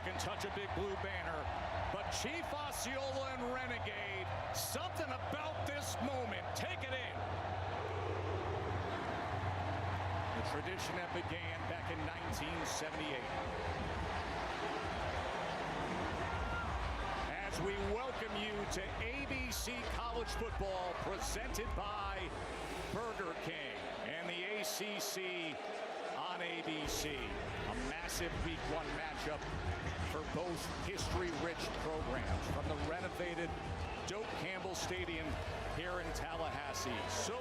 They can touch a big blue banner, but Chief Osceola and Renegade, something about this moment. Take it in. The tradition that began back in 1978. As we welcome you to ABC College Football, presented by Burger King and the ACC on ABC. A massive Week 1 matchup for both history-rich programs from the renovated Doak Campbell Stadium here in Tallahassee. So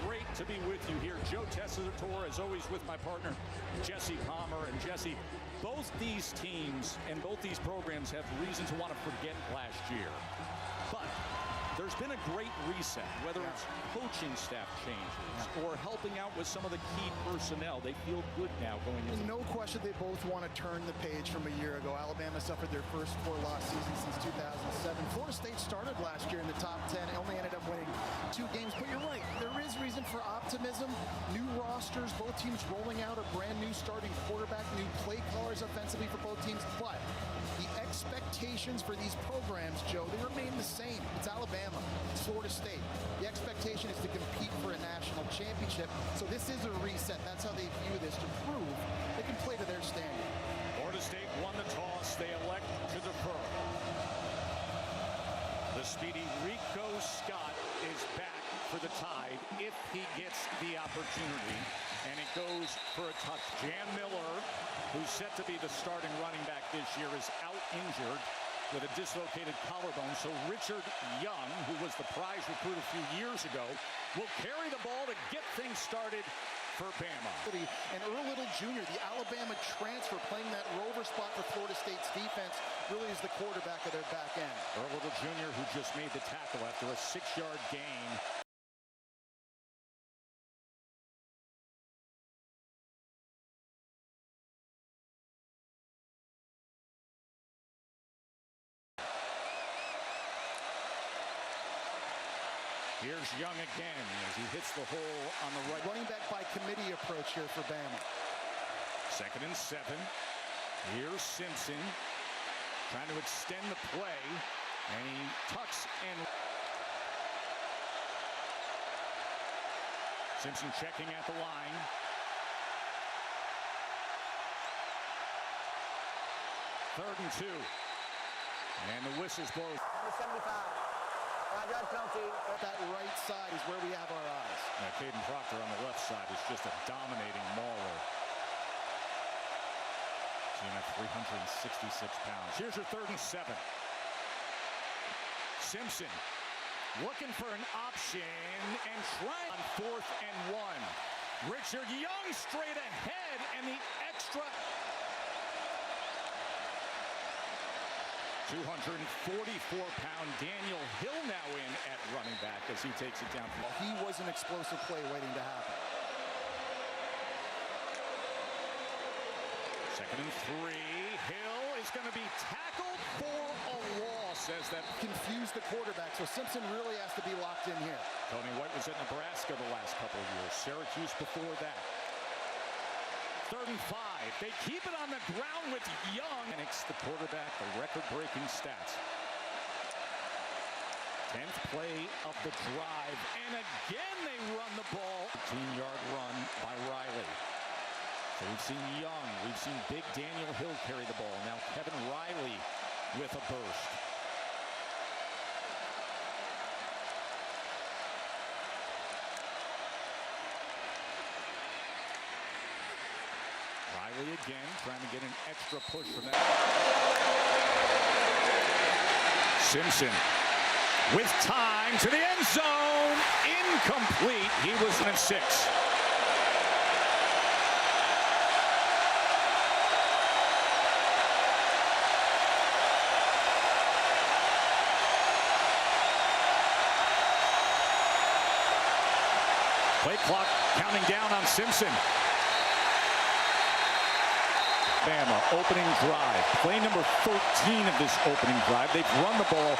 great to be with you here. Joe Tessitore, as always, with my partner, Jesse Palmer. And Jesse, both these teams and both these programs have reason to want to forget last year. But there's been a great reset, whether it's coaching staff changes or helping out with some of the key personnel. They feel good now going into. No question they both want to turn the page from a year ago. Alabama suffered their first 4-loss season since 2007. Florida State started last year in the top 10 and only ended up winning 2 games. But you're right, there is reason for optimism. New rosters, both teams rolling out a brand new starting quarterback, new play callers offensively for both teams. But the expectations for these programs, Joe, they remain the same. It's Alabama, it's Florida State. The expectation is to compete for a national championship. So this is a reset. That's how they view this, to prove they can play to their standard. Florida State won the toss. They elect to defer. The speedy Rico Scott is back for the Tide if he gets the opportunity. And it goes for a touch. Jan Miller, who's set to be the starting running back this year, is out injured with a dislocated collarbone. So Richard Young, who was the prize recruit a few years ago, will carry the ball to get things started for Bama. And Earl Little Jr., the Alabama transfer, playing that rover spot for Florida State's defense, really is the quarterback of their back end. Earl Little Jr., who just made the tackle after a 6-yard gain. Here's Young again as he hits the hole on the right. Running back by committee approach here for Bama. 2nd and 7. Here's Simpson trying to extend the play, and he tucks and Simpson checking at the line. Third and 2. And the whistle's blown. Number 75. That right side is where we have our eyes. Now, Caden Proctor on the left side is just a dominating mauler. Seen at 366 pounds. Here's your 3rd and 7. Simpson looking for an option and trying on 4th and 1. Richard Young straight ahead, and the extra 244-pound Daniel Hill now in at running back as he takes it down. He was an explosive play waiting to happen. 2nd and 3. Hill is going to be tackled for a loss as that confused the quarterback, so Simpson really has to be locked in here. Tony White was at Nebraska the last couple of years. Syracuse before that. 3rd and 5. They keep it on the ground with Young. And it's the quarterback, the record-breaking stats. 10th play of the drive. And again, they run the ball. 15-yard run by Riley. So we've seen Young. We've seen big Daniel Hill carry the ball. Now Kevin Riley with a burst. Riley again, trying to get an extra push from that. Simpson with time to the end zone. Incomplete. He was in 6. Play clock counting down on Simpson. Bama opening drive. Play number 13 of this opening drive. They've run the ball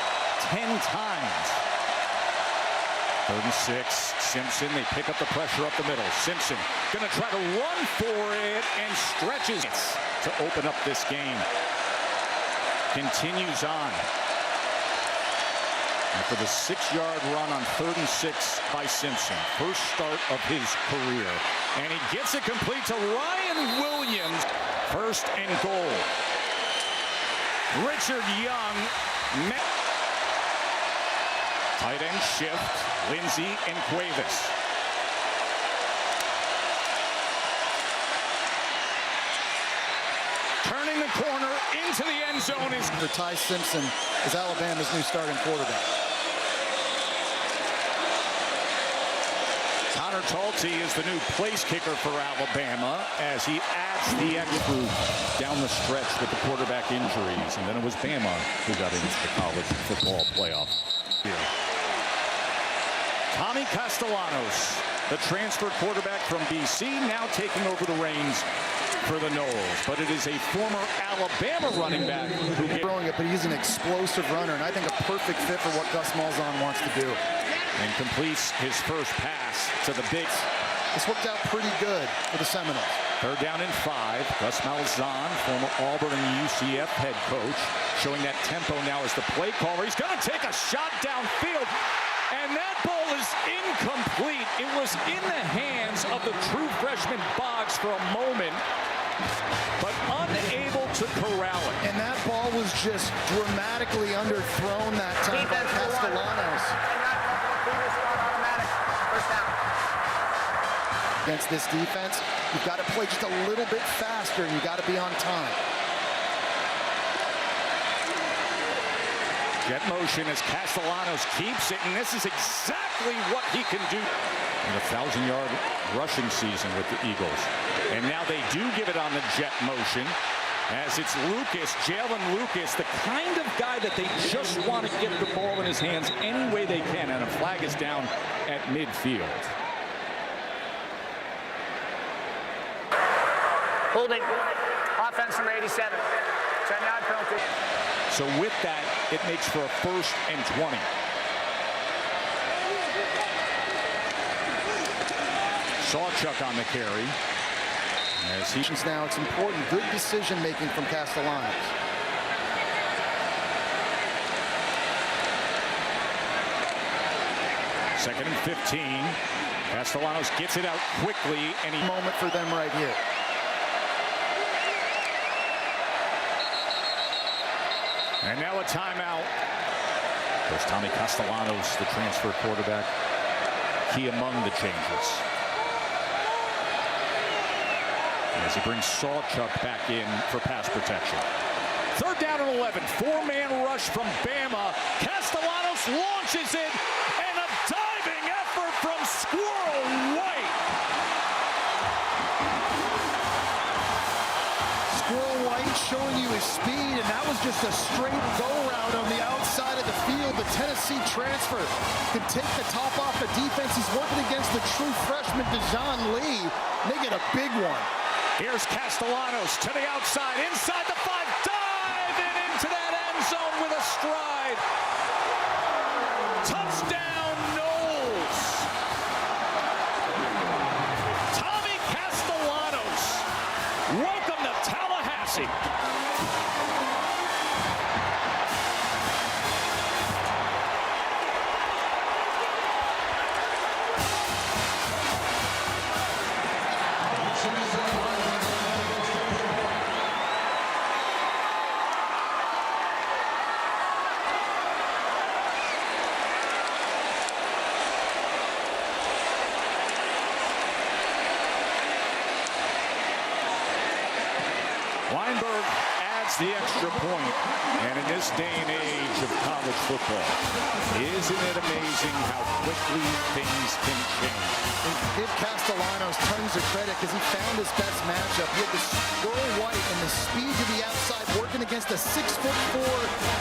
10 times. 3rd and 6. Simpson, they pick up the pressure up the middle. Simpson gonna try to run for it and stretches it to open up this game. continues on. After the 6-yard run on 3rd and 6 by Simpson. First start of his career. And he gets it complete to Ryan Williams. 1st and goal. Richard Young. Tight end shift. Lindsey and Cuevas. Turning the corner into the end zone is Ty Simpson is Alabama's new starting quarterback. Connor Talty is the new place kicker for Alabama as he adds the extra down the stretch with the quarterback injuries. And then it was Bama who got into the college football playoff here. Tommy Castellanos, the transfer quarterback from BC, now taking over the reins for the NOLES. But it is a former Alabama running back who throwing it, but he's an explosive runner, and I think a perfect fit for what Gus Malzahn wants to do. And completes his first pass to the big. This worked out pretty good for the Seminoles. 3rd down and 5. Gus Malzahn, former Auburn and UCF head coach, showing that tempo now as the play caller. He's going to take a shot downfield, and that ball is incomplete. It was in the hands of the true freshman Boggs for a moment, but unable to corral it. And that ball was just dramatically underthrown that time by Castellanos. Against this defense, you've got to play just a little bit faster, and you've got to be on time. Jet motion as Castellanos keeps it, and this is exactly what he can do in a 1,000-yard rushing season with the Eagles. And now they do give it on the jet motion as it's Lucas, Jalen Lucas, the kind of guy that they just want to get the ball in his hands any way they can, and a flag is down at midfield. Holding. Offense number 87. 10-yard penalty. So with that, it makes for a 1st and 20. Sawchuk on the carry. As he now, it's important. Good decision making from Castellanos. Second and 15. Castellanos gets it out quickly, and he moment for them right here. And now a timeout. There's Tommy Castellanos, the transfer quarterback, key among the changes. As he brings Sawchuk back in for pass protection. 3rd down and 11. 4-man rush from Bama. Castellanos launches it, and a diving effort from Squirrel White. Squirrel White showing you his speed, and that was just a straight go route on the outside of the field. The Tennessee transfer can take the top off the defense. He's working against the true freshman Dejon Lee. They get a big one. Here's Castellanos to the outside, inside the 5, diving into that end zone with a stride. Touchdown, Noles. Tommy Castellanos. Welcome to Tallahassee. Weinberg adds the extra point, and in this day and age of college football, isn't it amazing how quickly things can change? And give Castellanos tons of credit because he found his best matchup. He had the Squirrel White and the speed to the outside working against a 6'4"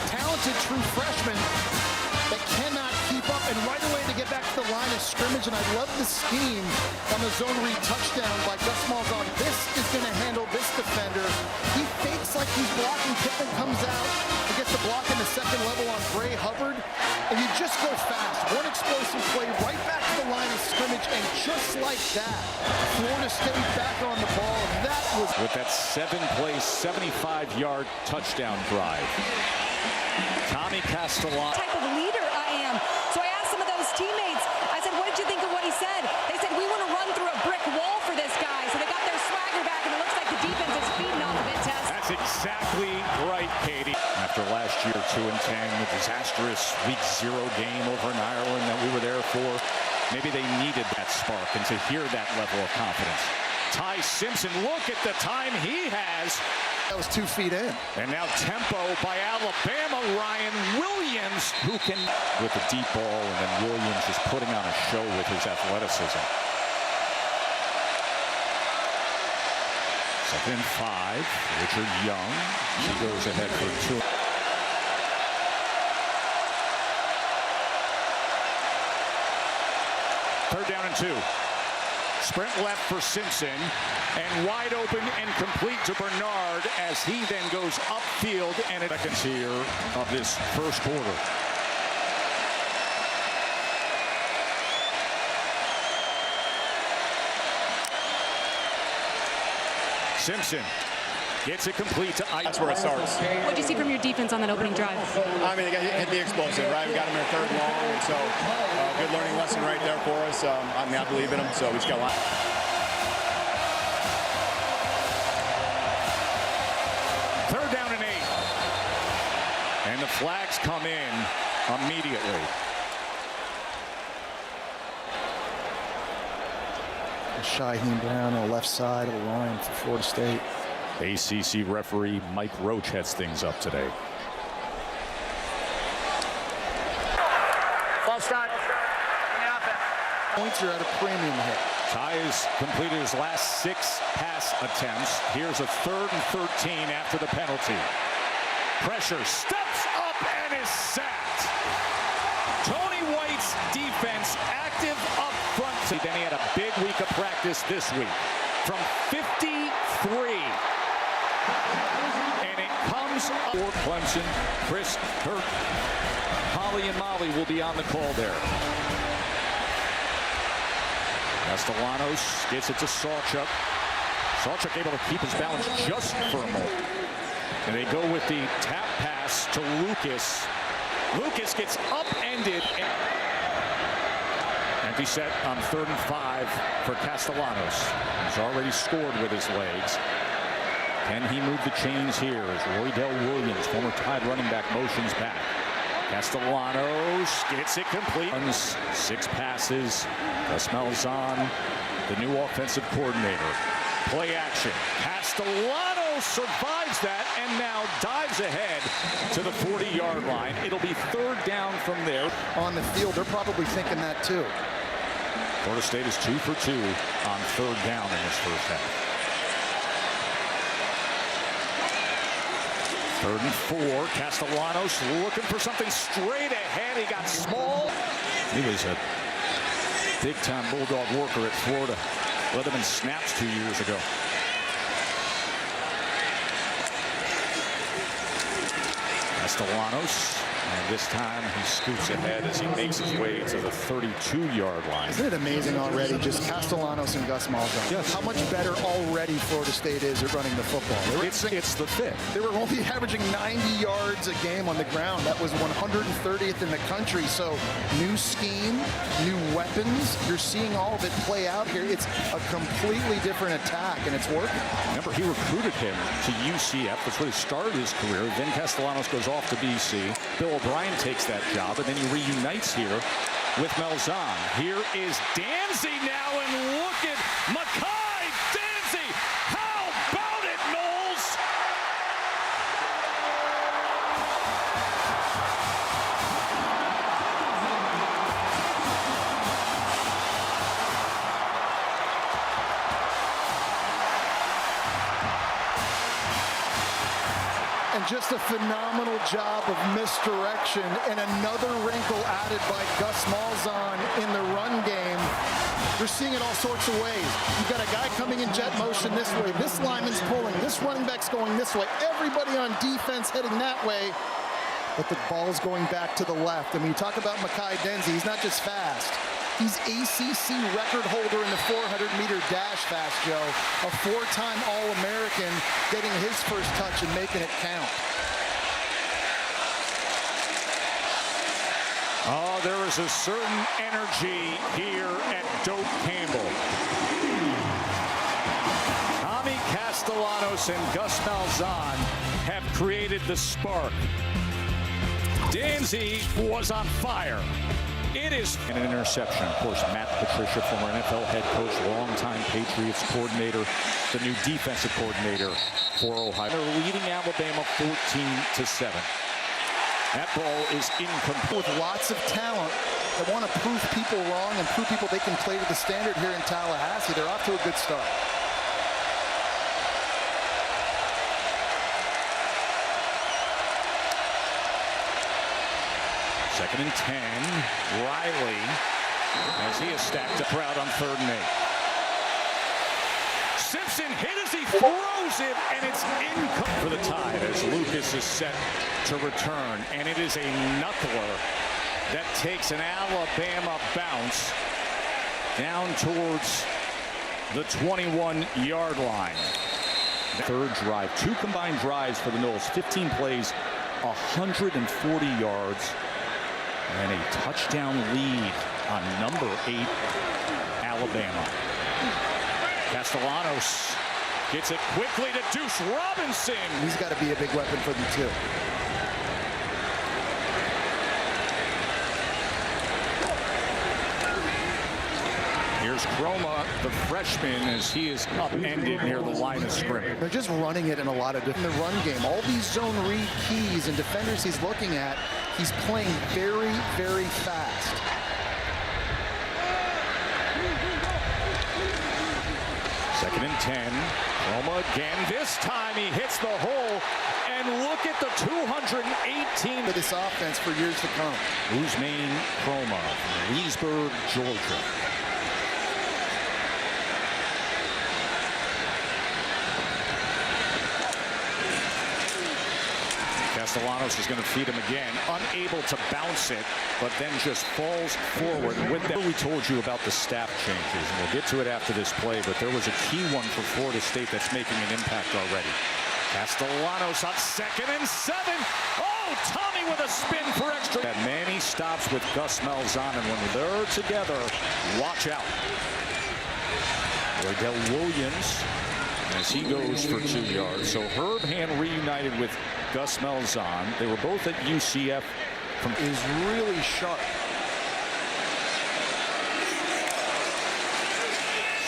talented true freshman that cannot keep up, and right away to get back to the line of scrimmage, and I love the scheme on the zone read touchdown by Gus Malzahn. This is going to handle this defender. He fakes like he's blocking. Pittman comes out and gets the block in the second level on Bray Hubbard, and you just go fast. One explosive play right back to the line of scrimmage, and just like that, Florida State back on the ball. That was with that 7-play, 75-yard touchdown drive. Tommy Castellano. Type of leader I am. So I asked some of those teammates, I said, what did you think of what he said? They said, we want to run through a brick wall for this guy. So they got their swagger back, and it looks like the defense is feeding off of it, Tess. That's exactly right, Katie. After last year, 2-10, the disastrous Week 0 game over in Ireland that we were there for, maybe they needed that spark, and to hear that level of confidence. Ty Simpson, look at the time he has. That was 2 feet in. And now tempo by Alabama, Ryan Williams, who can with the deep ball, and then Williams just putting on a show with his athleticism. 2nd and 5, Richard Young, he goes ahead for 2. Third down and 2. Sprint left for Simpson, and wide open and complete to Bernard as he then goes upfield, and it seconds here of this first quarter. Simpson gets it complete to Ike. That's where it starts. What did you see from your defense on that opening drive? I mean, they hit the explosive, right? We got them in 3rd and long, and so good learning lesson right there for us. I mean, I believe in them, so we just got a lot. Third down and 8. And the flags come in immediately. Shaheem Brown on the left side of the line for Florida State. ACC referee Mike Roach heads things up today. False start. Points are at a premium here. Ty has completed his last 6 pass attempts. Here's a 3rd and 13 after the penalty. Pressure, steps up and is sacked. Tony White's defense active up front. Then he had a big week of practice this week. From 53. And it comes up for Clemson. Chris Kirk, Holly and Molly will be on the call there. Castellanos gets it to Sawchuk. Sawchuk able to keep his balance just for a moment. And they go with the tap pass to Lucas. Lucas gets upended. Empty set on 3rd and 5 for Castellanos. He's already scored with his legs. Can he move the chains here as Roydell Williams, former Tide running back, motions back. Castellanos gets it complete. 6 passes. Gus Malzahn, the new offensive coordinator. Play action. Castellanos survives that and now dives ahead to the 40-yard line. It'll be 3rd down from there. On the field, they're probably thinking that too. Florida State is 2 for 2 on 3rd down in this first half. 3rd and 4. Castellanos looking for something straight ahead. He got small. He was a big-time Bulldog worker at Florida. Led them in snaps 2 years ago. Castellanos, and this time he scoots ahead as he makes his way to the 32-yard line. Isn't it amazing already, just Castellanos and Gus Malzahn? Yes. How much better already Florida State is at running the football. It's the fit. They were only averaging 90 yards a game on the ground. That was 130th in the country. So new scheme, new weapons. You're seeing all of it play out here. It's a completely different attack, and it's working. Remember, he recruited him to UCF. That's where he started his career. Then Castellanos goes off to BC. Bill O'Brien takes that job, and then he reunites here with Malzahn. Here is Danzy now, and look at Makai Danzy. How about it, Knowles? And just a phenomenal job of misdirection and another wrinkle added by Gus Malzahn in the run game. You're seeing it all sorts of ways. You've got a guy coming in jet motion this way. This lineman's pulling. This running back's going this way. Everybody on defense heading that way. But the ball's going back to the left. I mean, you talk about Mekhi Denzi. He's not just fast. He's ACC record holder in the 400-meter dash fast, Joe. A four-time All-American getting his first touch and making it count. Oh, there is a certain energy here at Doak Campbell. Tommy Castellanos and Gus Malzahn have created the spark. Danzy was on fire. It is an interception. Of course, Matt Patricia, former NFL head coach, longtime Patriots coordinator, the new defensive coordinator for Ohio. They're leading Alabama 14-7. That ball is incomplete. With lots of talent that want to prove people wrong and prove people they can play to the standard here in Tallahassee. They're off to a good start. Second and 10. Riley, as he is stacked up crowd on 3rd and 8. Simpson hit as he throws it, and it's incomplete for the Tide as Lucas is set to return. And it is a knuckler that takes an Alabama bounce down towards the 21-yard line. Third drive, 2 combined drives for the Noles, 15 plays, 140 yards. And a touchdown lead on number 8, Alabama. Castellanos gets it quickly to Deuce Robinson. He's got to be a big weapon for them, too. Here's Chroma, the freshman, as he is upended near the line of scrimmage. They're just running it in a lot of different the run game. All these zone read keys and defenders he's looking at, he's playing very, very fast. Second and 10. Chroma again. This time he hits the hole. And look at the 218 For this offense for years to come. Usmain Chroma from Leesburg, Georgia. Castellanos is going to feed him again, unable to bounce it, but then just falls forward with that. We told you about the staff changes, and we'll get to it after this play, but there was a key one for Florida State that's making an impact already. Castellanos on 2nd and 7. Oh, Tommy with a spin for extra. And many stops with Gus Malzahn, and when they're together, watch out. Wardell Williams, as he goes for 2 yards. So Herb Hand reunited with Gus Malzahn. They were both at UCF. Is really sharp.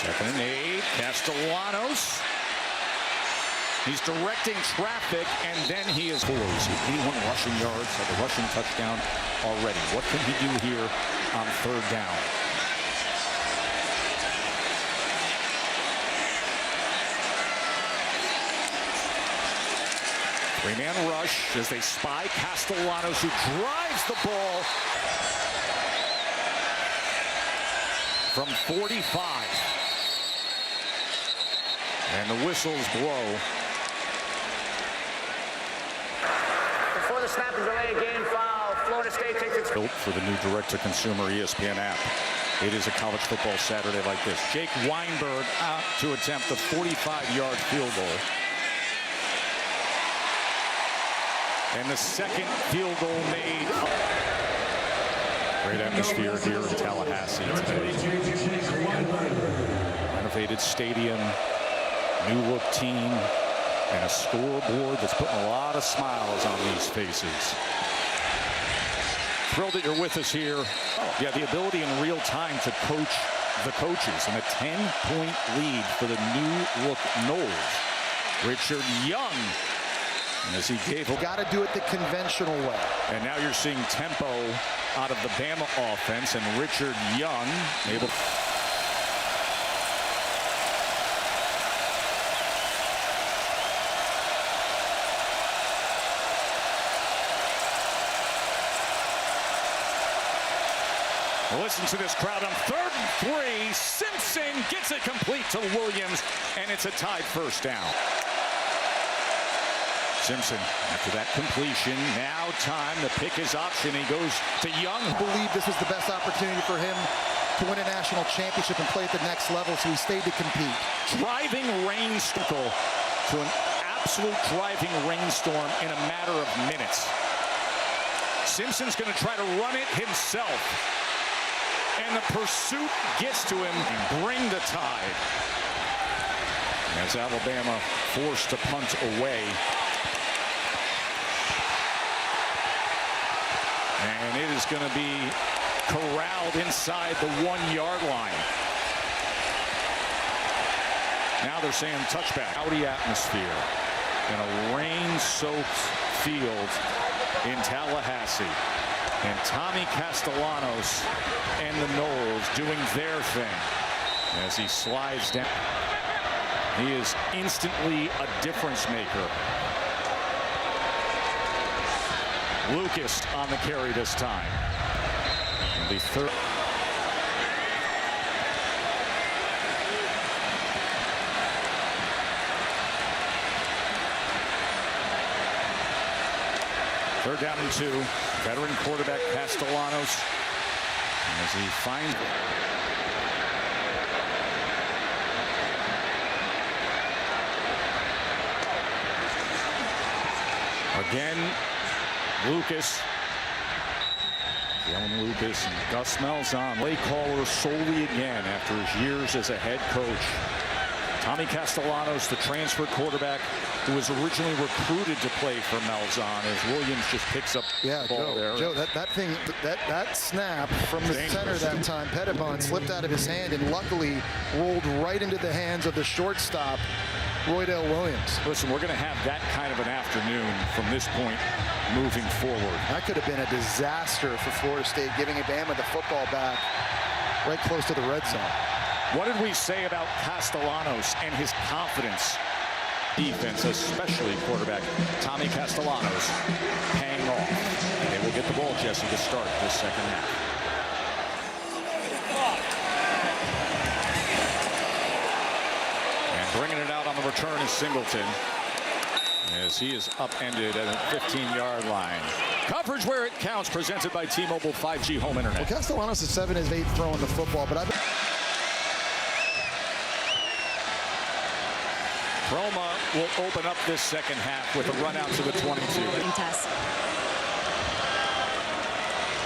2nd and 8. Castellanos. He's directing traffic, and then he is poised. 81 rushing yards, have a rushing touchdown already. What can he do here on 3rd down? Three-man rush as they spy Castellanos, who drives the ball from 45. And the whistles blow. Before the snap and delay game foul, Florida State takes its... Built for the new direct-to-consumer ESPN app. It is a college football Saturday like this. Jake Weinberg out to attempt the 45-yard field goal. And the second field goal made. Great atmosphere here in Tallahassee today. Renovated stadium, new look team, and a scoreboard that's putting a lot of smiles on these faces. Thrilled that you're with us here. Yeah, the ability in real time to coach the coaches, and a 10-point lead for the new look Noles. Richard Young, as he gave. Got to do it the conventional way. And now you're seeing tempo out of the Bama offense, and Richard Young able. Listen to this crowd on 3rd and 3. Simpson gets it complete to Williams, and it's a tied first down. Simpson, after that completion, now time to pick his option. He goes to Young. I believe this was the best opportunity for him to win a national championship and play at the next level, so he stayed to compete. Driving rainstorm to an absolute driving rainstorm in a matter of minutes. Simpson's going to try to run it himself. And the pursuit gets to him and bring the tide. As Alabama forced to punt away. And it is going to be corralled inside the 1-yard line. Now they're saying touchback. Cloudy atmosphere in a rain-soaked field in Tallahassee. And Tommy Castellanos and the NOLES doing their thing as he slides down. He is instantly a difference maker. Lucas on the carry this time. And the third. Third down and 2. Veteran quarterback Castellanos as he finds it. Again, Lucas. Jalen Lucas and Gus Malzahn, play caller solely again after his years as a head coach. Tommy Castellanos, the transfer quarterback who was originally recruited to play for Malzahn, as Williams just picks up the ball there. Joe, that snap from the center that time, Pettibon slipped out of his hand and luckily rolled right into the hands of the shortstop, Roydell Williams. Listen, we're going to have that kind of an afternoon from this point moving forward. That could have been a disaster for Florida State, giving Alabama the football back right close to the red zone. What did we say about Castellanos and his confidence? Defense, especially quarterback Tommy Castellanos, paying off. And they will get the ball, Jesse, to start this second half. And bringing it out on the return is Singleton, as he is upended at a 15-yard line. Coverage where it counts, presented by T-Mobile 5G Home Internet. Well, Castellanos is 7 of 8 throwing the football, but Roma will open up this second half with a run out to the 22.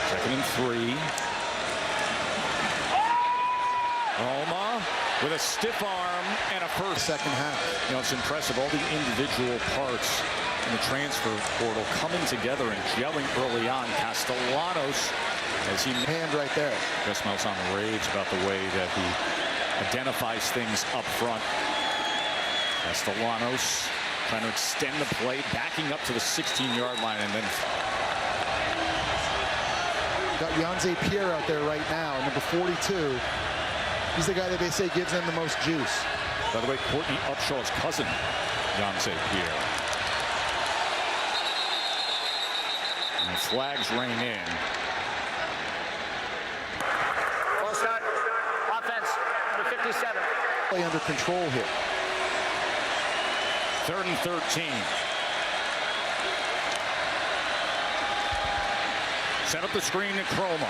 Second and 3. Roma with a stiff arm and a first. Second half. You know, it's impressive, all the individual parts in the transfer portal coming together and gelling early on. Castellanos, as he hand right there. Gus Malzahn raves about the way that he identifies things up front. Castellanos trying to extend the play, backing up to the 16-yard line, and then got Yanze Pierre out there right now, number 42. He's the guy that they say gives them the most juice. By the way, Courtney Upshaw's cousin, Yanze Pierre. And the flags rain in. Full start. Offense, number 57. Play under control here. 3rd and 13. Set up the screen to Chroma.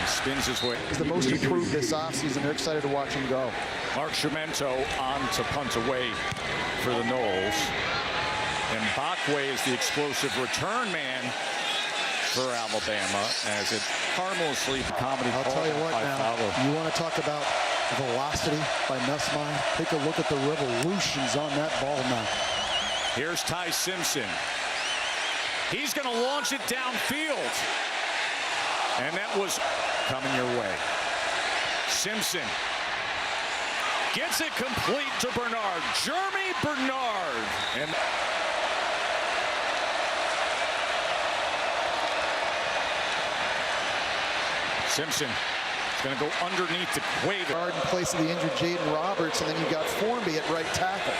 He spins his way. He's the most improved this offseason. They're excited to watch him go. Mark Tremento on to punt away for the NOLES. And Bakwe is the explosive return man for Alabama as it harmlessly comedy. I'll tell you what now, you want to talk about velocity by Nussmeier? Take a look at the revolutions on that ball now. Here's Ty Simpson. He's going to launch it downfield. And that was coming your way. Simpson gets it complete to Bernard. Jeremy Bernard. And Simpson is going to go underneath the Quaver. Guard in place of the injured Jaden Roberts, and then you got Formby at right tackle.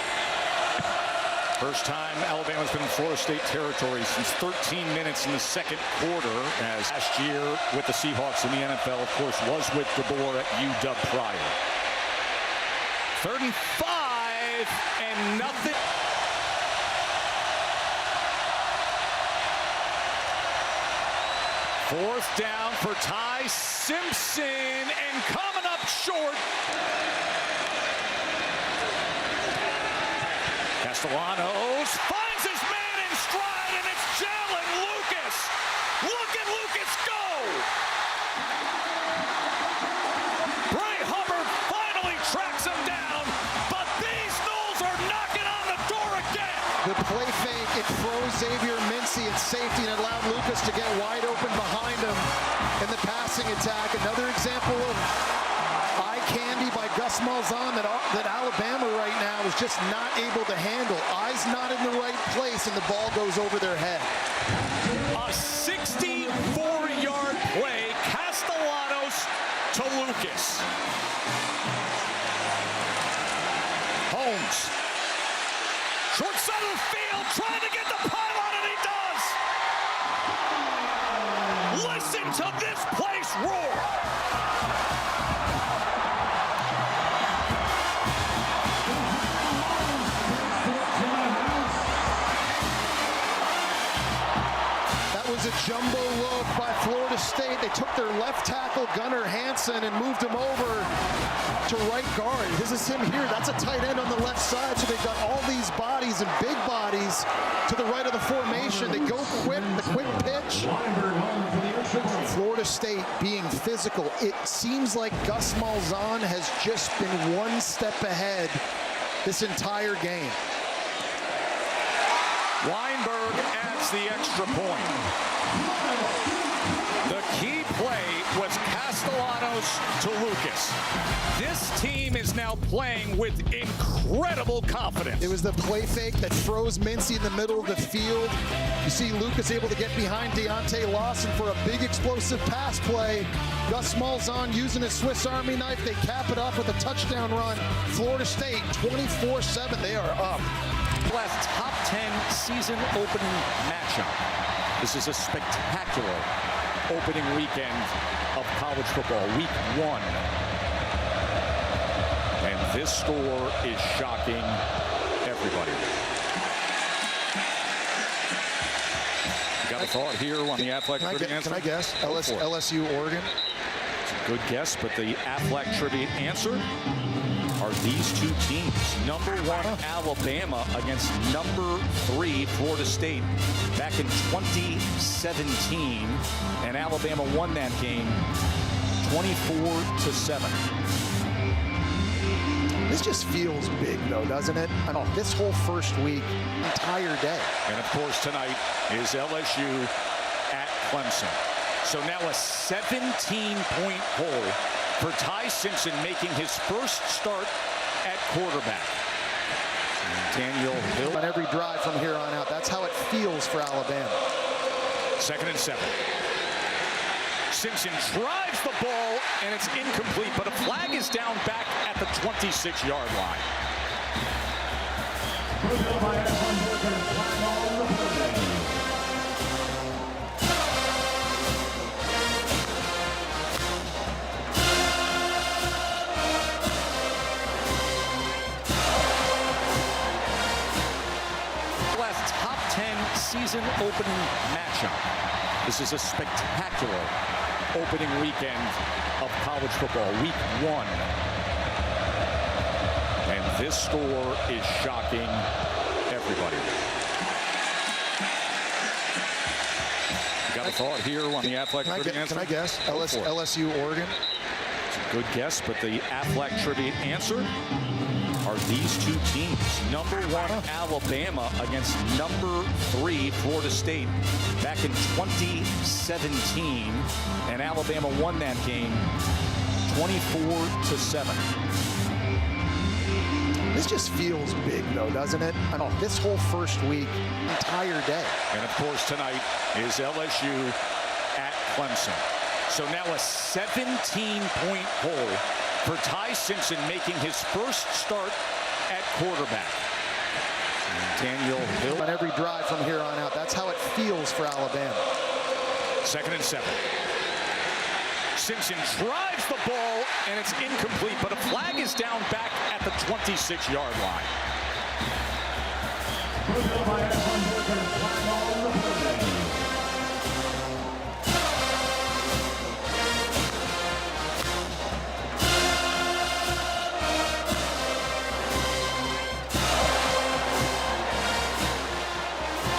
First time Alabama's been in Florida State territory since 13 minutes in the second quarter, as last year with the Seahawks in the NFL, of course, was with DeBoer at UW prior. 3rd and 5 and nothing. Fourth down for Ty Simpson, and coming up short. Castellanos finds his man in stride, and it's Jalen Lucas. Look at Lucas go! Bray Hubbard finally tracks him down, but these Noles are knocking on the door again. The play fake, it froze Xavier Mincy at safety and allowed Lucas to get wide open behind him in the passing attack. Another example of eye candy by Gus Malzahn that Alabama right now is just not able to handle. Eyes not in the right place, and the ball goes over their head. A 64-yard play, Castellanos to Lucas. Holmes, short side of the field, trying to get the pylon, and he does. Listen to this place roar. A jumbo look by Florida State. They took their left tackle, Gunnar Hansen, and moved him over to right guard. This is him here. That's a tight end on the left side. So they've got all these bodies and big bodies to the right of the formation. They go quick, the quick pitch. Florida State being physical. It seems like Gus Malzahn has just been one step ahead this entire game. Weinberg adds the extra point. The key play was Castellanos to Lucas. This team is now playing with incredible confidence. It was the play fake that froze Mincy in the middle of the field. You see Lucas able to get behind Deontay Lawson for a big explosive pass play. Gus Malzahn using his Swiss Army knife. They cap it off with a touchdown run. Florida State 24-7. They are up. Last top 10 season opening matchup. This is a spectacular opening weekend of college football, week 1. And this score is shocking everybody. Got a thought here on the Athletic Trivia answer? Can I guess? LSU, Oregon? It's a good guess, but the Athletic Trivia answer are these two teams. Number 1, Alabama against number 3, Florida State, back in 2017. And Alabama won that game 24-7. This just feels big, though, doesn't it? I mean, this whole first week, entire day. And, of course, tonight is LSU at Clemson. So now a 17-point hole for Ty Simpson, making his first start at quarterback. Daniel Hill. On every drive from here on out, that's how it feels for Alabama. 2nd and 7. Simpson drives the ball, and it's incomplete, but a flag is down back at the 26-yard line. Season opening matchup. This is a spectacular opening weekend of college football, week 1. And this score is shocking everybody. Got a thought here on the Athletic Trivia answer? Can I guess? LSU, Oregon? It's a good guess, but the Athletic Trivia answer are these two teams. Number 1, Alabama against number 3, Florida State, back in 2017. And Alabama won that game 24-7. This just feels big, though, doesn't it? I mean, this whole first week, entire day. And, of course, tonight is LSU at Clemson. So now a 17-point hole for Ty Simpson, making his first start at quarterback. Daniel Hill. On every drive from here on out. That's how it feels for Alabama. 2nd and 7. Simpson drives the ball, and it's incomplete, but a flag is down back at the 26-yard line.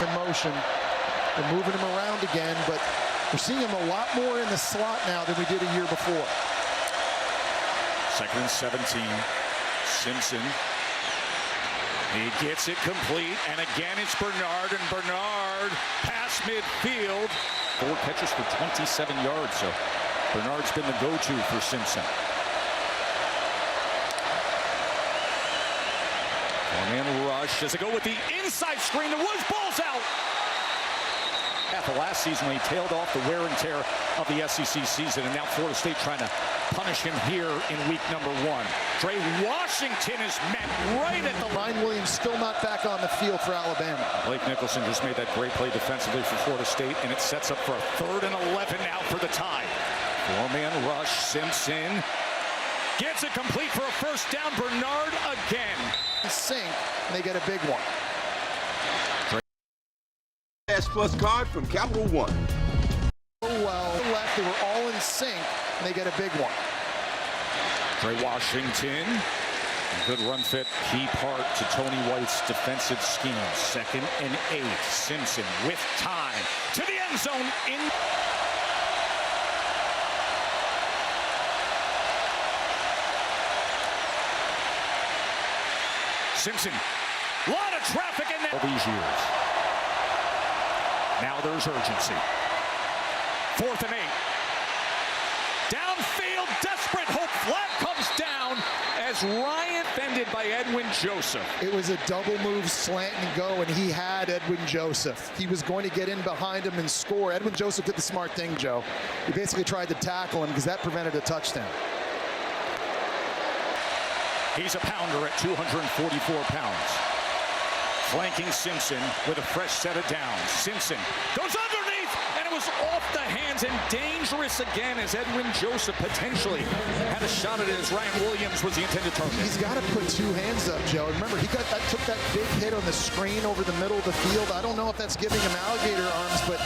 In motion. They're moving him around again, but we're seeing him a lot more in the slot now than we did a year before. 2nd and 17. Simpson. He gets it complete, and again it's Bernard, and Bernard past midfield. 4 catches for 27 yards, so Bernard's been the go-to for Simpson. 4-man rush as they go with the inside screen. The Woods ball's out. At the last season when he tailed off the wear and tear of the SEC season, and now Florida State trying to punish him here in week number 1. Trey Washington is met right at the line. Ryan Williams still not back on the field for Alabama. Blake Nicholson just made that great play defensively for Florida State, and it sets up for a 3rd and 11 now for the Tide. 4-man rush. Simpson gets it complete for a 1st down. Bernard again. Sink, and they get a big one. Plus card from Capital One. Oh, well, left, they were all in sync, and they get a big one. Trey Washington, good run fit, key part to Tony White's defensive scheme. 2nd and 8. Simpson with time to the end zone. Simpson, a lot of traffic in there all these years. Now there's urgency. 4th and 8. Downfield, desperate hope. Flag comes down as Ryan fended by Edwin Joseph. It was a double move, slant and go, and he had Edwin Joseph. He was going to get in behind him and score. Edwin Joseph did the smart thing, Joe. He basically tried to tackle him because that prevented a touchdown. He's a pounder at 244 pounds. Flanking Simpson with a fresh set of downs. Simpson goes underneath, and it was off the hands and dangerous again as Edwin Joseph potentially had a shot at it as Ryan Williams was the intended target. He's got to put 2 hands up, Joe. Remember, he took that big hit on the screen over the middle of the field. I don't know if that's giving him alligator arms, but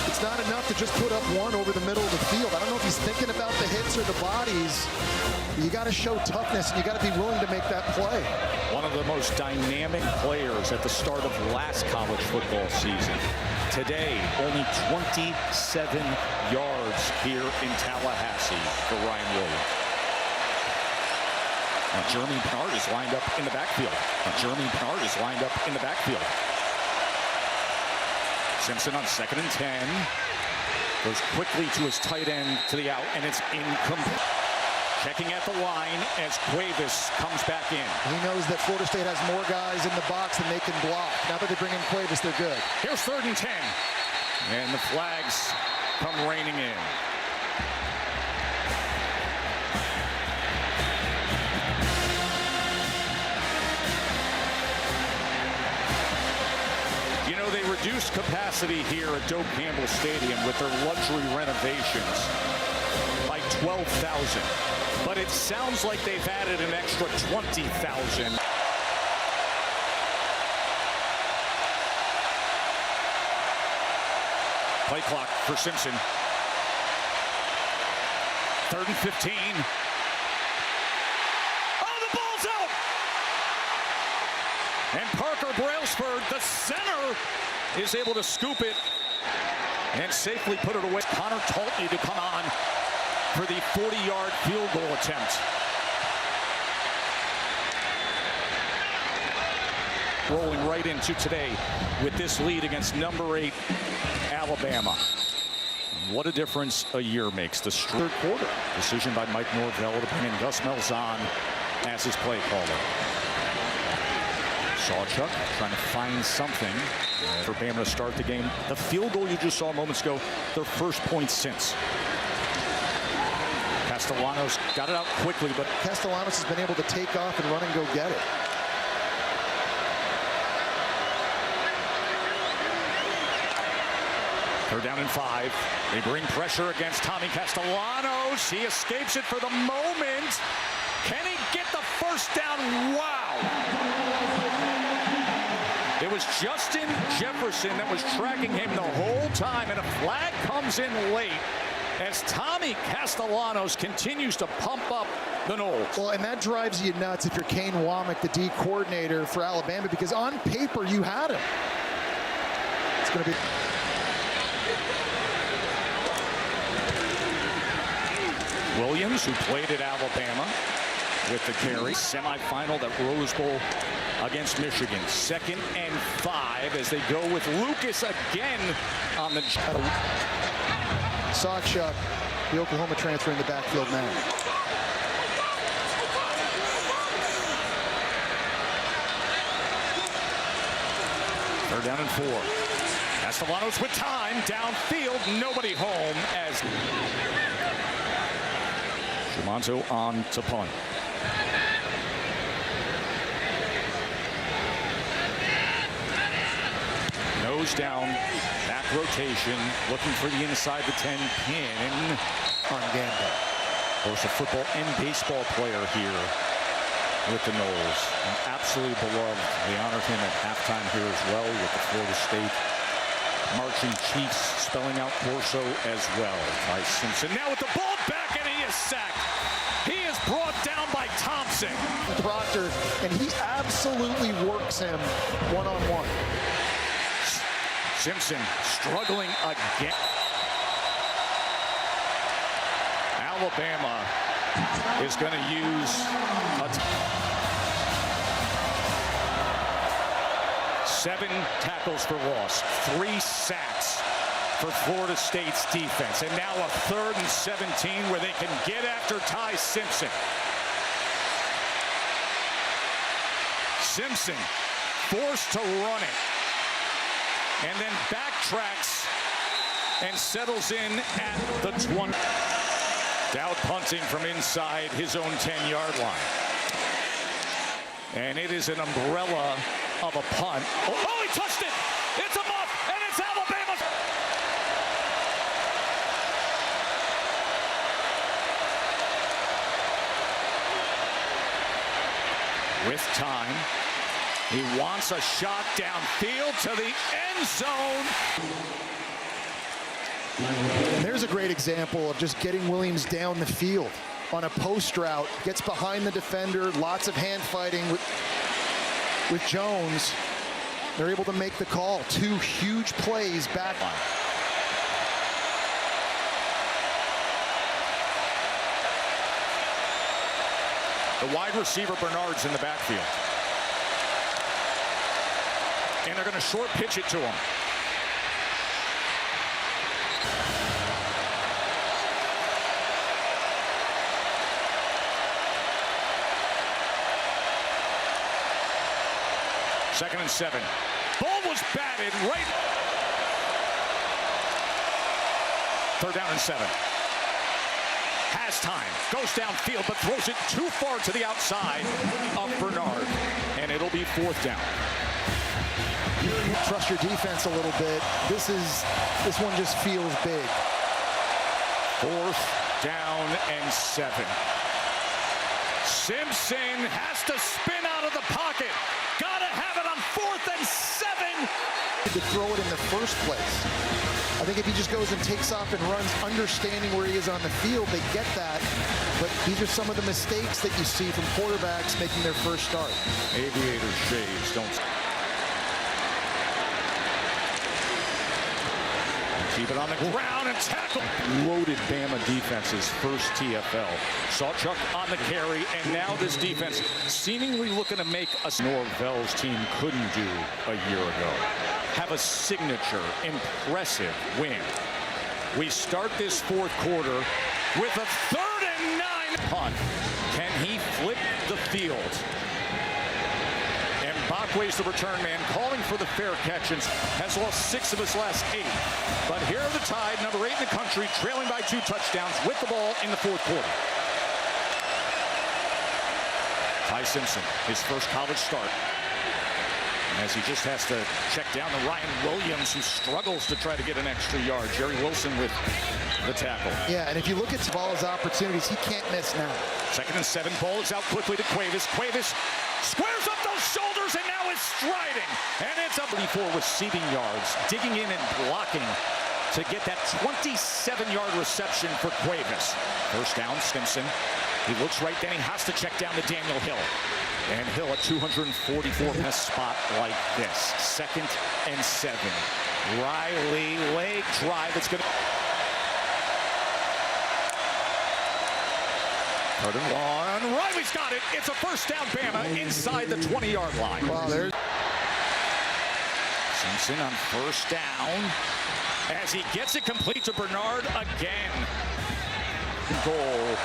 it's not enough to just put up 1 over the middle of the field. I don't know if he's thinking about the hits or the bodies. You got to show toughness, and you got to be willing to make that play. One of the most dynamic players at the start of last college football season. Today, only 27 yards here in Tallahassee for Ryan Williams. Now, Jeremy Bernard is lined up in the backfield. Simpson on 2nd and 10. Goes quickly to his tight end to the out, and it's incomplete. Checking at the line as Cuevas comes back in. He knows that Florida State has more guys in the box than they can block. Now that they bring in Cuevas, they're good. Here's 3rd and 10. And the flags come raining in. You know, they reduced capacity here at Doak Campbell Stadium with their luxury renovations by 12,000. But it sounds like they've added an extra 20,000. Play clock for Simpson. 3rd and 15. Oh, the ball's out! And Parker Brailsford, the center, is able to scoop it and safely put it away. Connor Taltney to come on for the 40-yard field goal attempt. Rolling right into today with this lead against number 8 Alabama. What a difference a year makes. The 3rd quarter. Decision by Mike Norvell to bring in Gus Malzahn as his play caller. Sawchuk trying to find something for Bama to start the game. The field goal you just saw moments ago, their first point since. Castellanos got it out quickly, but Castellanos has been able to take off and run and go get it. Third down and 5. They bring pressure against Tommy Castellanos. He escapes it for the moment. Can he get the first down? Wow. It was Justin Jefferson that was tracking him the whole time, and a flag comes in late as Tommy Castellanos continues to pump up the NOLES. Well, and that drives you nuts if you're Kane Womack, the D coordinator for Alabama, because on paper you had him. It's going to be... Williams, who played at Alabama with the carry. Semifinal, that Rose Bowl against Michigan. 2nd and 5 as they go with Lucas again on the... Sachuk, the Oklahoma transfer, in the backfield now. Third down and 4. Castellanos with time, downfield, nobody home as Schumanto on to punt. Nose down, back rotation, looking for the inside the 10 pin on Gamba. Of course, a football and baseball player here with the NOLES. And absolutely beloved. They honored him at halftime here as well with the Florida State Marching Chiefs, spelling out Corso as well. Ty Simpson now with the ball back, and he is sacked. He is brought down by Thompson. Proctor, and he absolutely works him one-on-one. Simpson struggling again. Alabama is going to use a 7 tackles for loss, 3 sacks for Florida State's defense. And now a 3rd and 17 where they can get after Ty Simpson. Simpson forced to run it, and then backtracks and settles in at the 20. Dowd punting from inside his own 10-yard line. And it is an umbrella of a punt. Oh, he touched it! It's a muff, and it's Alabama! With time, he wants a shot downfield to the end zone. There's a great example of just getting Williams down the field on a post route. Gets behind the defender, lots of hand fighting with Jones. They're able to make the call. 2 huge plays back. The wide receiver Bernard's in the backfield. And they're going to short pitch it to him. Second and 7. Ball was batted right. 3rd down and 7. Has time, goes downfield, but throws it too far to the outside of Bernard. And it'll be 4th down. Trust your defense a little bit. This one just feels big. 4th down and 7. Simpson has to spin out of the pocket. Gotta have it on 4th and 7. To throw it in the first place. I think if he just goes and takes off and runs, understanding where he is on the field, they get that. But these are some of the mistakes that you see from quarterbacks making their first start. Aviator shades don't. Keep it on the ground and tackle. Loaded Bama defense's first TFL. Sawchuk on the carry, and now this defense seemingly looking to make a Norvell's team couldn't do a year ago. Have a signature, impressive win. We start this 4th quarter with a 3rd and 9 punt. Can he flip the field? Mbakwe's the return man, calling for the fair catch, and has lost 6 of his last 8. But here are the Tide, number 8 in the country, trailing by 2 touchdowns with the ball in the 4th quarter. Ty Simpson, his first college start. as he just has to check down to Ryan Williams, who struggles to try to get an extra yard. Jerry Wilson with the tackle. Yeah, and if you look at Tavalla's opportunities, he can't miss now. 2nd and 7, ball is out quickly to Cuevas. Cuevas squares up those shoulders and now is striding. And it's up 34 receiving yards, digging in and blocking to get that 27-yard reception for Cuevas. First down, Simpson. He looks right, then he has to check down to Daniel Hill. And Hill at 244 in a spot like this. 2nd and 7. Riley, leg drive. It's going to... 3rd and 1. Riley's got it. It's a first down, Bama, inside the 20-yard line. Wow, there's... Simpson on first down as he gets it complete to Bernard again. Goal,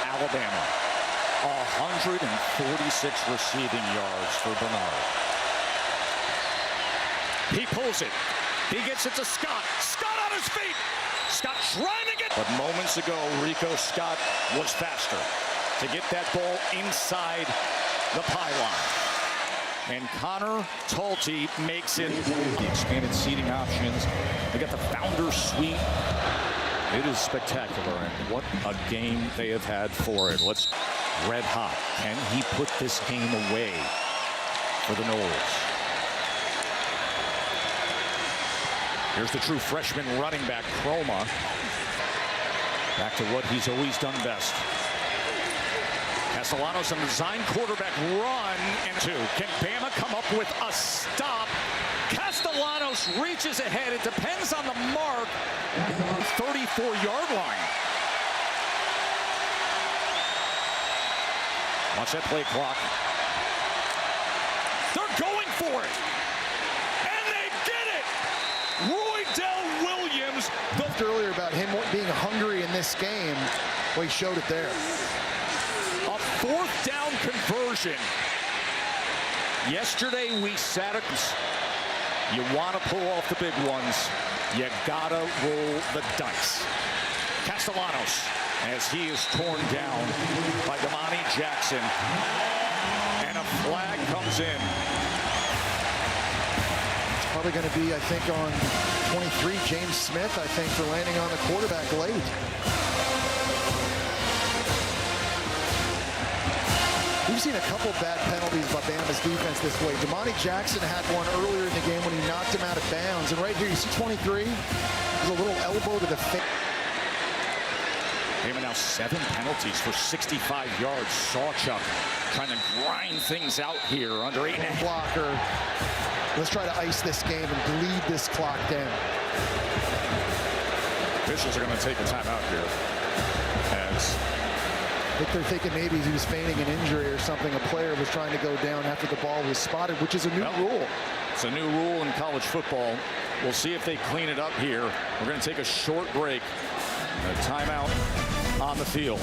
Alabama. 146 receiving yards for Bernard. He pulls it. He gets it to Scott. Scott on his feet. Scott trying to get... But moments ago, Rico Scott was faster to get that ball inside the pylon. And Connor Talty makes it. The expanded seating options. They got the Founder Suite. It is spectacular, and what a game they have had for it. Let's red hot. Can he put this game away for the Noles? Here's the true freshman running back, Chroma. Back to what he's always done best. Castellanos, a design quarterback run, and 2. Can Bama come up with a stop? Castellanos reaches ahead. It depends on the mark. 34-yard line. Watch that play clock. They're going for it. And they get it. Roydell Williams. Earlier about him being hungry in this game. Well, he showed it there. A 4th down conversion. Yesterday we sat at... You want to pull off the big ones. You gotta roll the dice. Castellanos, as he is torn down by Damani Jackson. And a flag comes in. It's probably going to be, I think, on 23, James Smith, I think, for landing on the quarterback late. We've seen a couple bad penalties by Bama's defense this way. Damani Jackson had one earlier in the game when he knocked him out of bounds. And right here, you see 23, there's a little elbow to the face. Bama now 7 penalties for 65 yards. Sawchuk trying to grind things out here under 8.5. Blocker. Let's try to ice this game and bleed this clock down. Officials are going to take a timeout here. As I think they're thinking maybe he was feigning an injury or something. A player was trying to go down after the ball was spotted, which is a new rule. It's a new rule in college football. We'll see if they clean it up here. We're going to take a short break. A timeout on the field.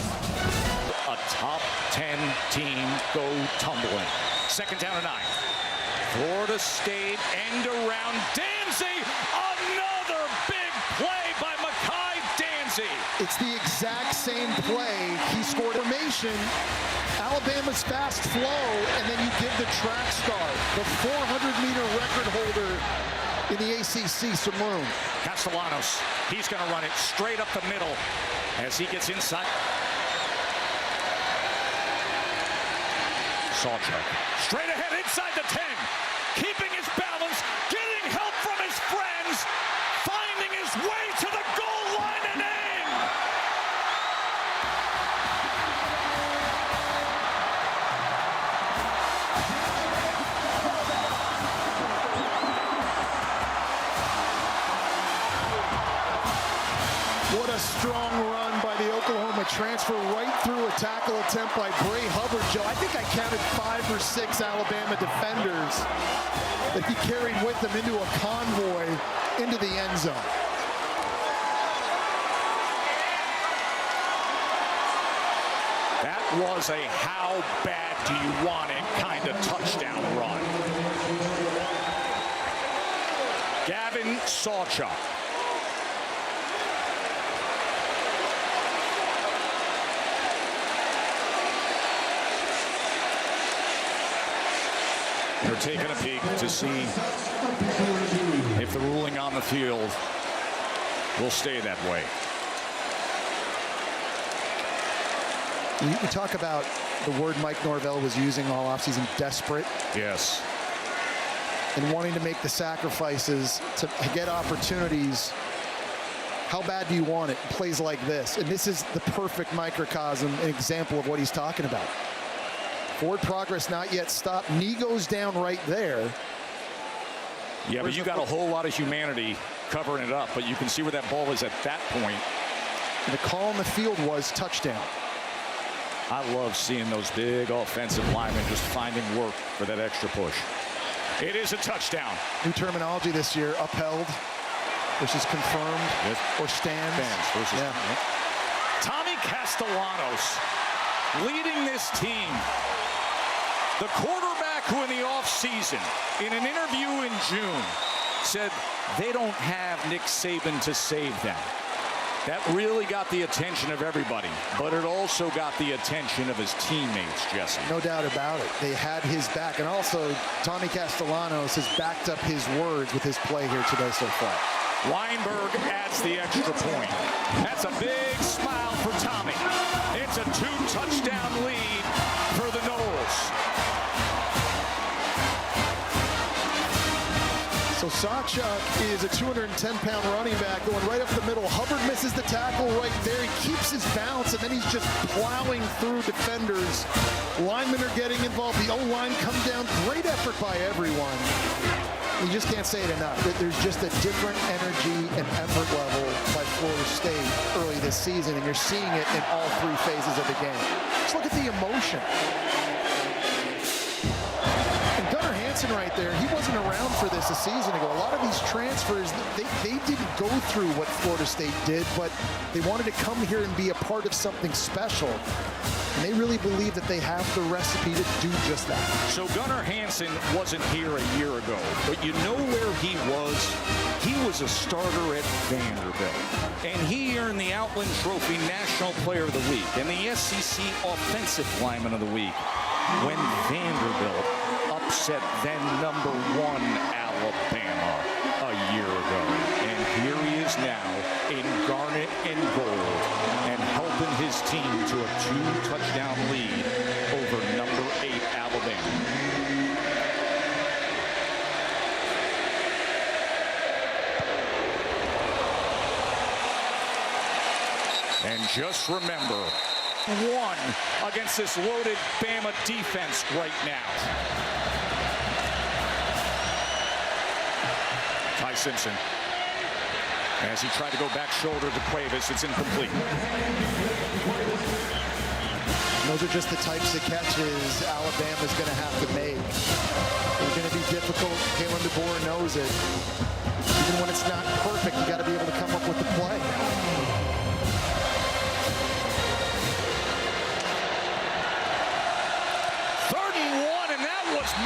A top 10 team go tumbling. 2nd down and 9. Florida State end around Danzy. Another big play by Mekhi Danzy. It's the exact same play. He scored formation, Alabama's fast flow, and then you give the track star, the 400-meter record holder in the ACC, some room. Castellanos, he's going to run it straight up the middle as he gets inside. Sawchuk, straight ahead inside the 10, keeping his balance, getting help from his friends, finding his way to the goal line and in. What a strong run by the Oklahoma transfer right through a tackle attempt by Bray Hubbard, Joe. I think I counted 5 or 6 Alabama defenders that he carried with him into a convoy into the end zone. That was a how bad do you want it kind of touchdown run. Gavin Sawchuk. They're taking a peek to see if the ruling on the field will stay that way. You talk about the word Mike Norvell was using all offseason, desperate. Yes. And wanting to make the sacrifices to get opportunities. How bad do you want it? Plays like this. And this is the perfect microcosm, an example of what he's talking about. Forward progress not yet stopped. Knee goes down right there. Yeah, but you got a whole lot of humanity covering it up, but you can see where that ball is at that point. And the call on the field was touchdown. I love seeing those big offensive linemen just finding work for that extra push. It is a touchdown. New terminology this year, upheld versus confirmed, yes. Or stands. Stands versus, yeah. Tommy Castellanos leading this team. The quarterback who in the offseason, in an interview in June, said they don't have Nick Saban to save them. That really got the attention of everybody, but it also got the attention of his teammates, Jesse. No doubt about it. They had his back, and also Tommy Castellanos has backed up his words with his play here today so far. Weinberg adds the extra point. That's a big smile for Tommy. It's a 2-touchdown lead for the Noles. So Sawchuk is a 210-pound running back going right up the middle. Hubbard misses the tackle right there. He keeps his bounce, and then he's just plowing through defenders. Linemen are getting involved. The O-line comes down. Great effort by everyone. You just can't say it enough. There's just a different energy and effort level by Florida State early this season, and you're seeing it in all three phases of the game. Just look at the emotion. Right there, he wasn't around for this a season ago. A lot of these transfers, they didn't go through what Florida State did, but they wanted to come here and be a part of something special. And they really believe that they have the recipe to do just that. So Gunnar Hansen wasn't here a year ago, but you know where he was? He was a starter at Vanderbilt. And he earned the Outland Trophy National Player of the Week and the SEC Offensive Lineman of the Week when Vanderbilt upset then #1 Alabama a year ago. And here he is now in garnet and gold and helping his team to a 2-touchdown lead over #8 Alabama. And just remember, one against this loaded Bama defense right now. Ty Simpson, as he tried to go back shoulder to Cuevas, it's incomplete. Those are just the types of catches Alabama's going to have to make. They're going to be difficult. Kalen DeBoer knows it. Even when it's not perfect, you got to be able to come up with the play.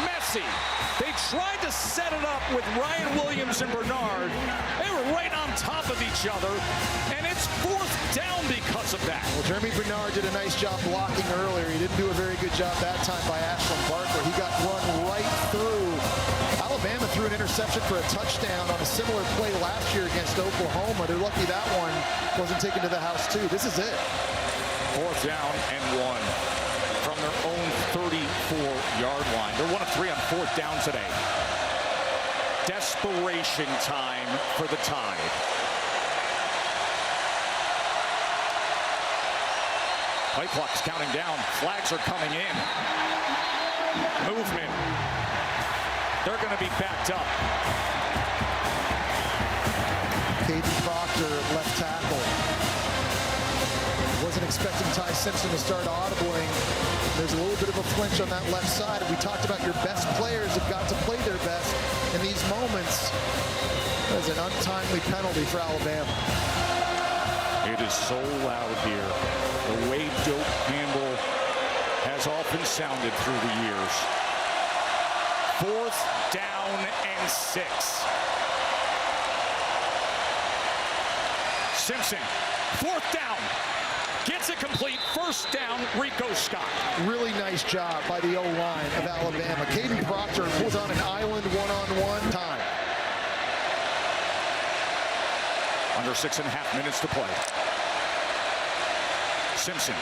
Messy. They tried to set it up with Ryan Williams and Bernard. They were right on top of each other, and it's 4th down because of that. Well, Jeremy Bernard did a nice job blocking earlier. He didn't do a very good job that time by Ashlyn Barker. He got run right through. Alabama threw an interception for a touchdown on a similar play last year against Oklahoma. They're lucky that one wasn't taken to the house, too. This is it. 4th down and 1. From their own 34-yard line. They're 1 of 3 on 4th down today. Desperation time for the Tide. Play clock's counting down. Flags are coming in. Movement. They're going to be backed up. Caden Proctor, left tackle. Wasn't expecting Ty Simpson to start audibling. There's a little bit of a flinch on that left side. We talked about your best players have got to play their best in these moments. That's an untimely penalty for Alabama. It is so loud here. The way Doak Campbell has often sounded through the years. 4th down and 6. Simpson, 4th down. Gets it complete. First down, Rico Scott. Really nice job by the O-line of Alabama. Caden Proctor was on an island one-on-one time. Under 6.5 minutes to play. Simpson.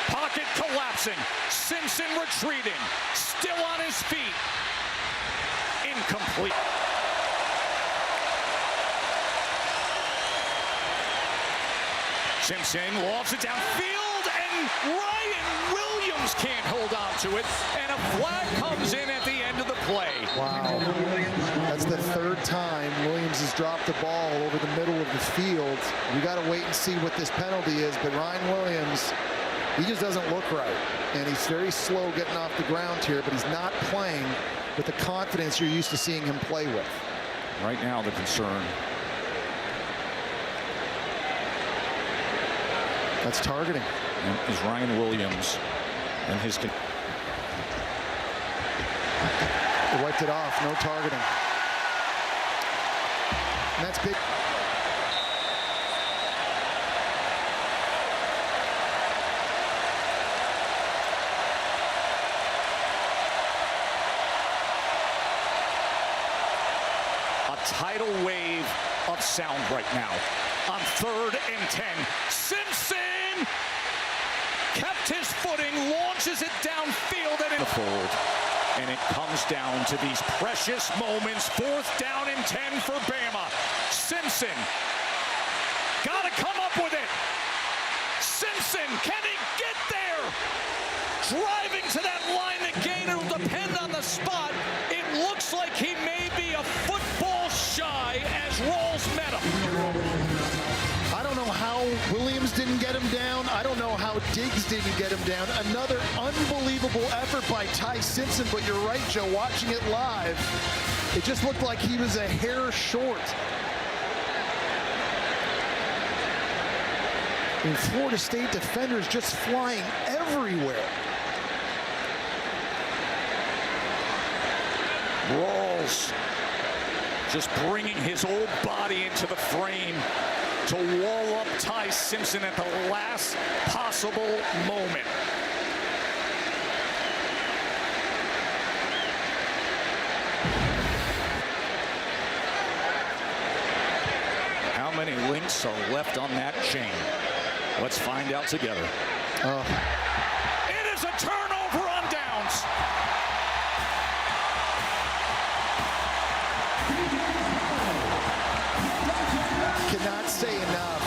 Pocket collapsing. Simpson retreating. Still on his feet. Incomplete. Simpson lofts it downfield, and Ryan Williams can't hold on to it, and a flag comes in at the end of the play. Wow. That's the third time Williams has dropped the ball over the middle of the field. We got to wait and see what this penalty is, but Ryan Williams, he just doesn't look right, and he's very slow getting off the ground here, but he's not playing with the confidence you're used to seeing him play with. Right now, the concern. That's targeting. Is Ryan Williams and his... They wiped it off, no targeting. And that's big. A tidal wave of sound right now. On 3rd and 10, Simpson kept his footing, launches it downfield and in the fold. And it comes down to these precious moments. 4th down and 10 for Bama. Simpson got to come up with it. Simpson, can he get there? Driving to that line again. It'll depend on the spot. It looks like he may be a football shy as Rawls met him. I don't know how Williams didn't get him down. I don't know how Diggs didn't get him down. Another unbelievable effort by Ty Simpson, but you're right, Joe, watching it live, it just looked like he was a hair short. And Florida State defenders just flying everywhere. Rawls just bringing his old body into the frame to wall up Ty Simpson at the last possible moment. How many links are left on that chain? Let's find out together. It is a turnover on downs. Cannot say enough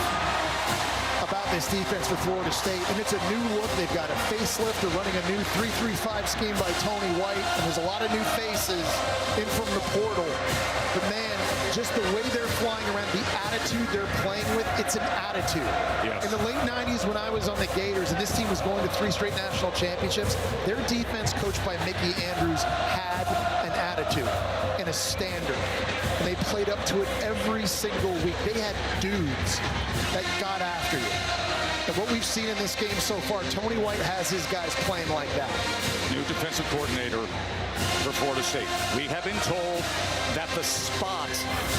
about this defense for Florida State, and it's a new look. They've got a facelift. They're running a new 3-3-5 scheme by Tony White, and there's a lot of new faces in from the portal. But man, just the way they're flying around, the attitude they're playing with, it's an attitude. Yes. In the late 90s when I was on the Gators and this team was going to 3 straight national championships, their defense coached by Mickey Andrews had an attitude and a standard. And they played up to it every single week. They had dudes that got after you. And what we've seen in this game so far, Tony White has his guys playing like that. New defensive coordinator for Florida State. We have been told that the spot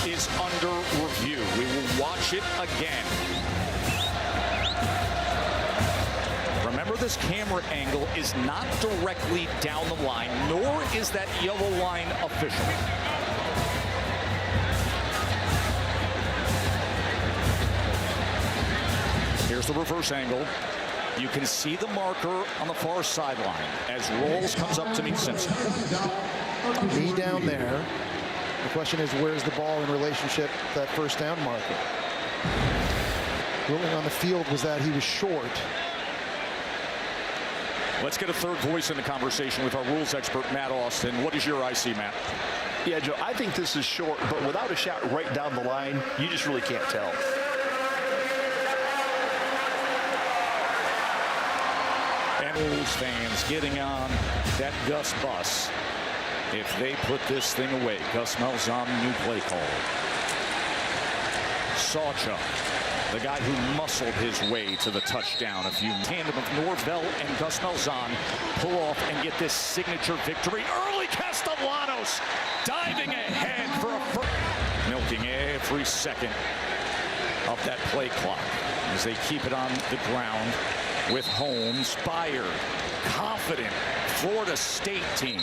is under review. We will watch it again. Remember, this camera angle is not directly down the line, nor is that yellow line official. Here's the reverse angle. You can see the marker on the far sideline as Rawls comes up to meet Simpson. Knee down there. The question is, where's the ball in relationship to that first down marker? Ruling on the field was that he was short. Let's get a third voice in the conversation with our rules expert, Matt Austin. What is your IC, Matt? Yeah, Joe, I think this is short, but without a shot right down the line, you just really can't tell. And Bulls fans getting on that Gus bus. If they put this thing away, Gus Malzahn, new play call. Sawchuck, the guy who muscled his way to the touchdown. A few tandem of Norvell and Gus Malzahn pull off and get this signature victory. Early Castellanos diving ahead for a first. Milking every second of that play clock. as they keep it on the ground with home, inspired, confident Florida State team.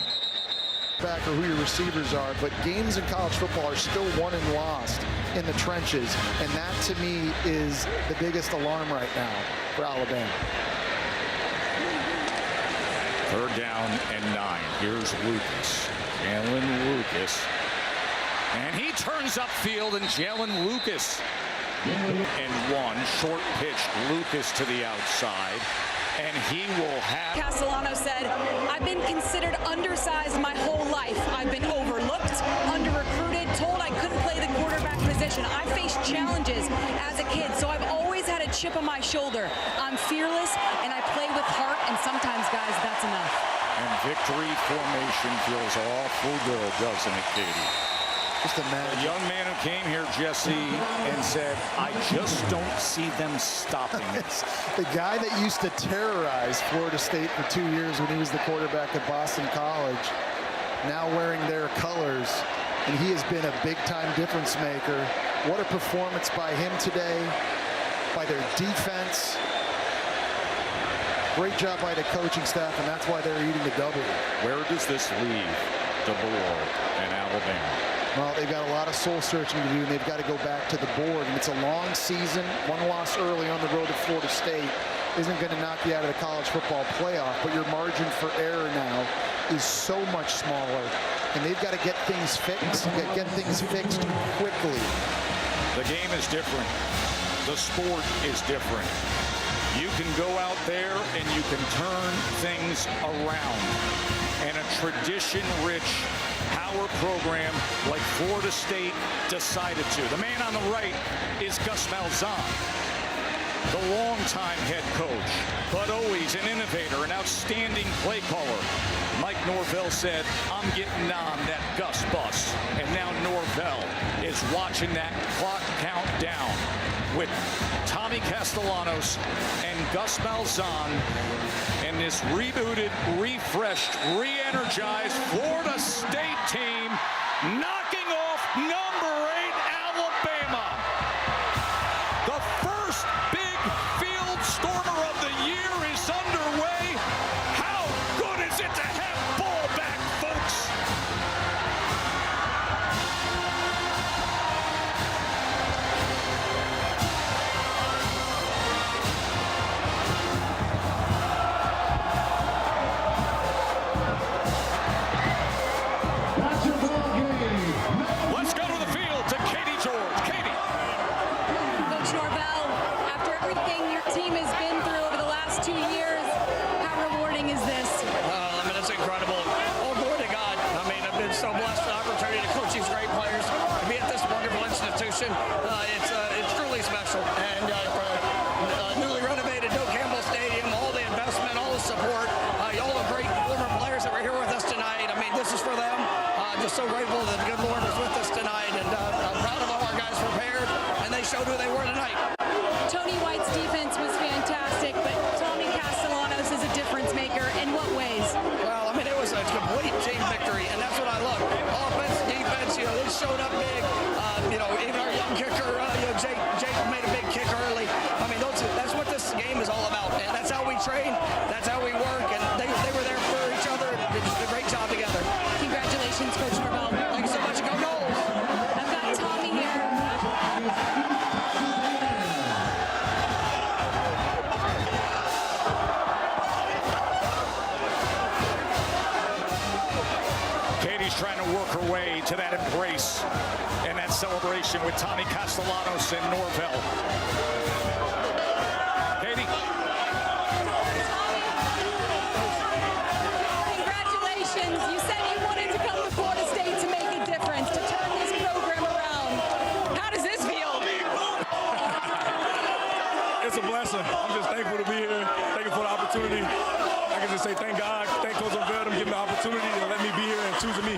Back or who your receivers are, but games in college football are still won and lost in the trenches, and that to me is the biggest alarm right now for Alabama. 3rd down and 9. Here's Lucas. Jalen Lucas. And he turns upfield, and Jalen Lucas. And 1 short pitch, Lucas to the outside. And he will have... Castellano said, I've been considered undersized my whole life. I've been overlooked, under-recruited, told I couldn't play the quarterback position. I faced challenges as a kid, so I've always had a chip on my shoulder. I'm fearless, and I play with heart, and sometimes, guys, that's enough. And victory formation feels awful good, doesn't it, Katie? Just imagine. A young man who came here, Jesse, and said, I just don't see them stopping it. The guy that used to terrorize Florida State for 2 years when he was the quarterback at Boston College, now wearing their colors, and he has been a big-time difference maker. What a performance by him today, by their defense. Great job by the coaching staff, and that's why they're eating the W. Where does this leave DeBoer and Alabama? Well, they've got a lot of soul searching to do, and they've got to go back to the board. And it's a long season. 1 loss early on the road to Florida State isn't going to knock you out of the college football playoff, but your margin for error now is so much smaller, and they've got to get things fixed, quickly. The game is different. The sport is different. You can go out there and you can turn things around. And a tradition-rich power program like Florida State decided to. The man on the right is Gus Malzahn, the longtime head coach, but always an innovator, an outstanding play caller. Mike Norvell said, I'm getting on that Gus bus. And now Norvell is watching that clock count down with Tommy Castellanos and Gus Malzahn and this rebooted, refreshed, re-energized Florida State team knocking off number 8 Alabama. The first big field stormer of the year is underway. How good is it to have ball back, folks? Let's go to the field to Katie George. Katie. Coach Norvell, after everything your team has been through over the last 2 years, how rewarding is this? I mean, it's incredible. Oh, glory to God. I mean, I've been so blessed the opportunity to coach these great players, to be at this wonderful institution. It's truly special. And for newly renovated Doak Campbell Stadium, all the investment, all the support, all the great former players that were here with us tonight. I mean, this is for them. Just so grateful that the good Lord was with us tonight, and I'm proud of all our guys prepared, and they showed who they were tonight. Tony White's defense was fantastic, but Tommy Castellanos is a difference maker. In what ways? Well, I mean, it was a complete team victory, and that's what I love. Offense, defense, they showed up big. Even our young kicker, Jake made a big kick early. I mean, that's what this game is all about, and that's how we train, that's how we work, and they were there for each other. They did a great job together. Congratulations, Coach Norvell. Thank you so much. Go Noles! I've got Tommy here. Katie's trying to work her way to that embrace and that celebration with Tommy Castellanos and Norvell. Katie. Congratulations. You said you wanted to come to Florida State to make a difference, to turn this program around. How does this feel? It's a blessing. I'm just thankful to be here. Thank you for the opportunity. I can just say thank God, thank Coach Norvell for giving me the opportunity